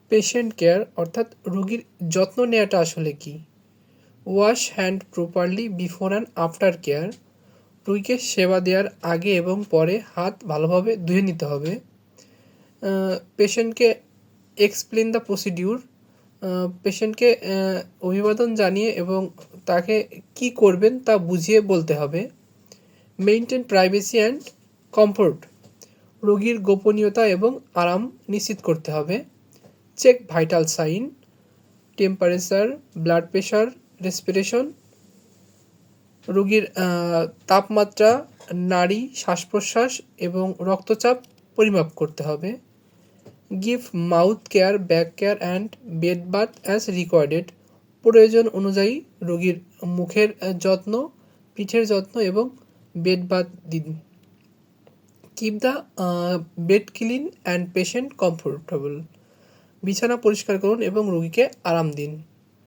Patient care অর্থাৎ রোগীর যত্ন নেওয়াটা আসলে কি? Wash hand properly before and after care. রোগীকে সেবা দেওয়ার আগে এবং পরে হাত ভালোভাবে ধুয়ে নিতে হবে। পেশেন্টকে এক্সপ্লেন দ্য প্রসিডিউর। পেশেন্টকে অভিবাদন জানিয়ে এবং তাকে কি করবেন তা বুঝিয়ে বলতে হবে। Maintain privacy and comfort. রোগীর গোপনীয়তা এবং আরাম নিশ্চিত করতে হবে। Check vital sign, temperature, blood pressure, respiration. রোগীর তাপমাত্রা, নাড়ি, শ্বাস-প্রশ্বাস এবং রক্তচাপ পরিমাপ করতে হবে। Give mouth care, back care and bed bath as required. প্রয়োজন অনুযায়ী রোগীর মুখের যত্ন, পিঠের যত্ন এবং বেড বাথ দিন। Keep the bed clean and patient comfortable. বিছানা পরিষ্কার করুন এবং রোগীকে আরাম দিন।